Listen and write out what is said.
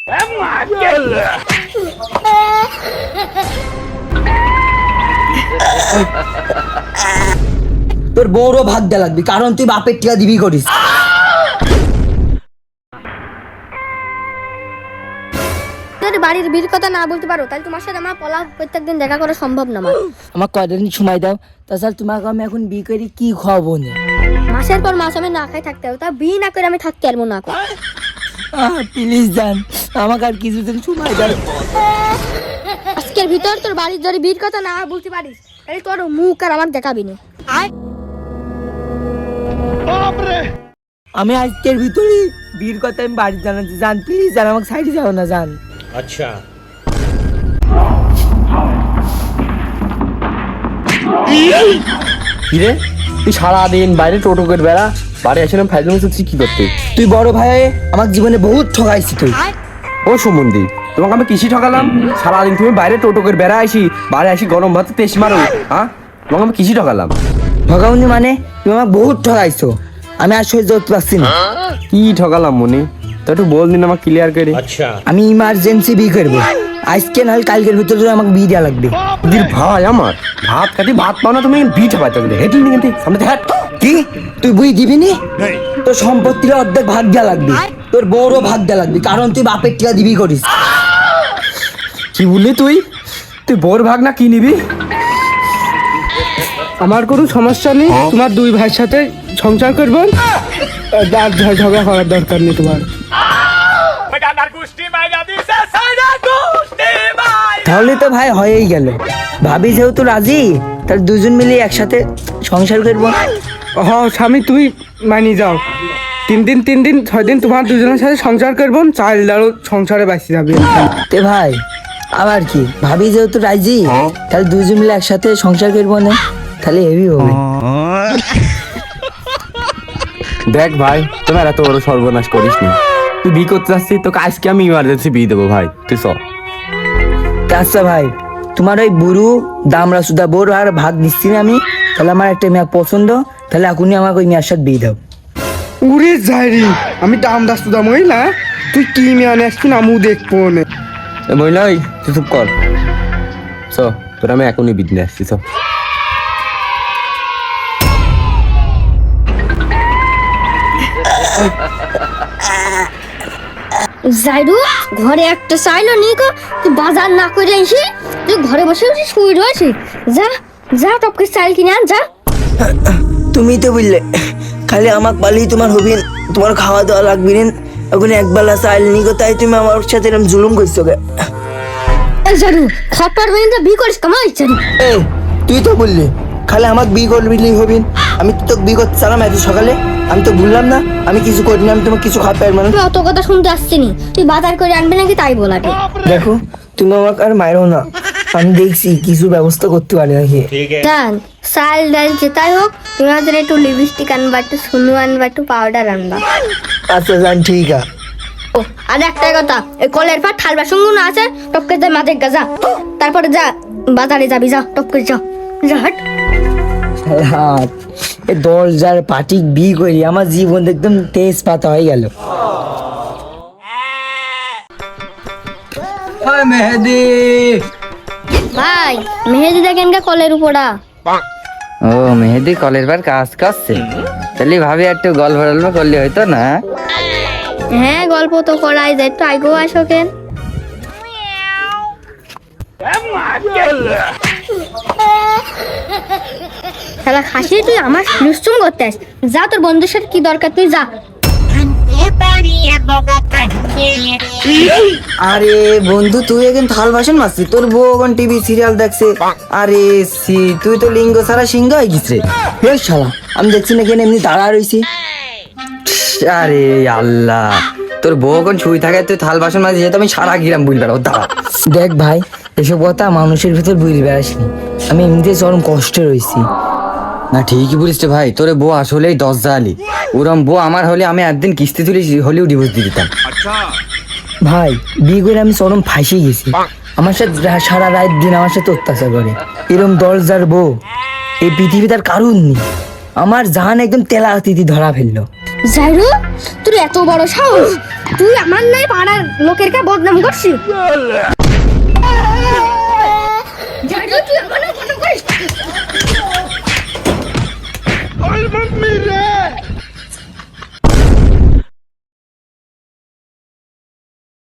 তোর বউরও ভাগ্যা লাগবে, কারণ তুই বাপের টিকা দিবি করিস। যদি বাড়ির বিয়ের কথা না বলতে পারো তাহলে তোমার সাথে আমার পলা প্রত্যেকদিন দেখা করা সম্ভব না। আমার কয়দিন সময় দাও, তাছাড়া তোমাকে আমি এখন বিয়ে করে কি খাওয়াবো না? মাসের পর মাস আমি না খাই থাকতে হবে, তা বিয়ে না করে আমি থাকতে পারবো না। প্লিজ জান, আমাকে আর কিছুদিন সময় দাও। আজকের ভিতর তোর বাড়ির যদি বিয়ের কথা না বলতে পারিস তাহলে তোর মুখ আর আমার দেখাবি না। আমি আজকের ভিতরে বিয়ের কথা আমি বাড়ি জানাচ্ছি। জান প্লিজ জান, আমাকে সাইডে যাও না জান। আচ্ছা কিরে তুই সারাদিন বাইরে টোটো করে বেড়া, বাড়ি আসলাম ফাইজলাম হচ্ছে কি করতে? তুই বড় ভাই, আমার জীবনে বহুত ঠকাইছি তুই। ও সুমন্দি, তোমাকে আমি কিসি ঠকালাম? সারাদিন তুমি বাইরে টোটো করে বেড়া আসি, বাড়ি আসি গরম ভাত তেস মারো, হ্যাঁ? তোমাকে আমি কিসি ঠকালাম? ঠকাউনি মানে তুমি আমাকে বহুত ঠকাইছো, আমি আর সহ্য করতে পারছি না। কি ঠকালাম মনি? তো একটু বল দিন আমাকে ক্লিয়ার করে। আচ্ছা আমি ইমার্জেন্সি বিয়ে করবো আজকে, নাহলে কালকের ভিতরে আমাকে বিয়ে দেওয়া লাগবে। দির ভাই আমার ভাত খাতি ভাত পাও না, তুমি বিট পাইতে গেলে হেঁটে নি কিন্তু সামনে দেখ। কি তুই বুঝি দিবি নি? তোর সম্পত্তির অর্ধেক ভাগ দেওয়া লাগবে, তোর বউরও ভাগ দেওয়া লাগবে, কারণ তুই বাপের টিকা দিবি করিস। কি বললি তুই? তুই বোর ভাগ না কি নিবি? আমার কোনো সমস্যা নেই, তোমার দুই ভাইয়ের সাথে সংসার করবো, আর ঝগড়া করার দরকার নেই তোমার। তাহলে তো ভাই হয়েই গেল। ভাবি যেহেতু রাজি, তাহলে দুজন মিলে একসাথে সংসার করবো। হ স্বামী তুমি মানি যাও, 3 দিন 6 দিন তোমার দুজনের সাথে সংসার করবো, চাইল্ড আরো সংসারে বাঁচি যাবে। তে ভাই আবার কি, ভাবি যেহেতু রাজি তাহলে দুজন মিলে একসাথে সংসার করবো না, তাহলে হেভি হবে। দেখ ভাই, তোমার এত বড় সর্বনাশ করিস নি। তুই বিয়ে করতে যাচ্ছি, তোকে আজকে আমি ইমার্জেন্সি বিয়ে দেবো ভাই, তুই চ। আচ্ছা ভাই, তোমার ওই বুড়ু দামরা সুদা বোর আর ভাগ দিচ্ছি না আমি, তাহলে আমার একটা মেয়ে পছন্দ, তাহলে এখনই আমাকে ওই মেয়ের সাথে বিয়ে দাও। উড়ে যাই রে, আমি দাম দাস্তুদা মহিলা, তুই কি মেয়ে আনে আসবি না, আমু দেখবো না। মহিলা তুই চুপ কর, চ তোর আমি এখনই বিয়ে নিয়ে আসছি, চ। যাইরু ঘরে একটা চাইলো নি গো, তুই বাজার না করে এসে তুই ঘরে বসে বসে শুয়ে রয়েছিস। যা যা টপকে চাইল কিনে আন যা। তুমি তো বুঝলে খালি আমাকে পালিয়ে তোমার হবি, তোমার খাওয়া দাওয়া লাগবে না, এখন একবেলা চাইল নিগো, তাই তুমি আমার সাথে এরকম জুলুম করছো গে? যারু খপার হয়ে যা বিয়ে করিস কামাই যারু। এই তুই তো বললি খালি আমাকে বিয়ে করবি হবি, আমি তো তোকে বিয়ে করতে চালাম এত সকালে, আমি তো বললাম না আমি কিছু করিনি, আমি তোমাকে কিছু খাওয়াতে পারবো না। তুই অত কথা শুনতে আসছিনি, তুই বাজার করে আনবি নাকি তাই বলাকে। দেখো তুমি আমাকে আর মারো না, আমি দেখছি কিছু ব্যবস্থা করতে পারি নাকি। ঠিক আছে জান চাল ডাল যেটাই হোক, তুমি আমাদের একটু লিপস্টিক আনবা, একটু সুনু আনবা, একটু পাউডার আনবা। আচ্ছা জান ঠিক আছে। ও আর একটা কথা, এই কলের পর থাল বাসন গুলো আছে টপকে যা মাঝে যা, তারপরে যা বাজারে যাবি, যা টপকে যা যা হাট। এই 10,000 পার্টি বিয়ে করি আমার জীবন একদম তেজ পাতা হয়ে গেল। মেহেদি ভাই মেহেদি দেখেন কা কলের উপরা। ও মেহেদি কলের বার কাজ করছে, তাহলে ভাবি একটু গল্প টল্প করলে হয়তো না? হ্যাঁ গল্প তো করাই যায়, একটু আইগো আসো কেন। শালা খাসি তুই আমার লুচুম করতে আস, যা তোর বন্ধুর সাথে কি দরকার তুই যা। আরে বন্ধু তুই এখন থাল বাসন মারছি, তোর বউ এখন টিভি সিরিয়াল দেখছে। আরে সি তুই তো লিঙ্গ ছাড়া সিংহ হয়ে গেছে রে শালা, আমি দেখছি না কেন এমনি দাঁড়া রয়েছি। আরে আল্লাহ, তোর বউ এখন শুই থাকে, তুই থাল বাসন মাঝে যেহেতু আমি সারা গিরাম বুঝ বেড়াও দাঁড়া। দেখ ভাই এসব কথা মানুষের ভিতর বুঝতে বেড়াসনি, আমি এমনিতে চরম কষ্টে রয়েছি। না ঠিকই বলিস রে ভাই, তোর বউ আসলেই 10 জালি, ওরম বউ আমার হলে আমি একদিন কিস্তি তুলি হলেও ডিভোর্স দিয়ে দিতাম। ভাই বিয়ে করে আমি চরম ফাঁসি গেছি, আমার সাথে সারা রাত দিন আমার সাথে অত্যাচার করে, এরম 10,000 বউ এই পৃথিবী তার কারণ নেই। আমার জাহান একদম তেলা তিথি ধরা ফেললো। যাইরু তোর এত বড় সাহস, তুই আমার নাই পাড়ার লোকের কা বদনাম করছিস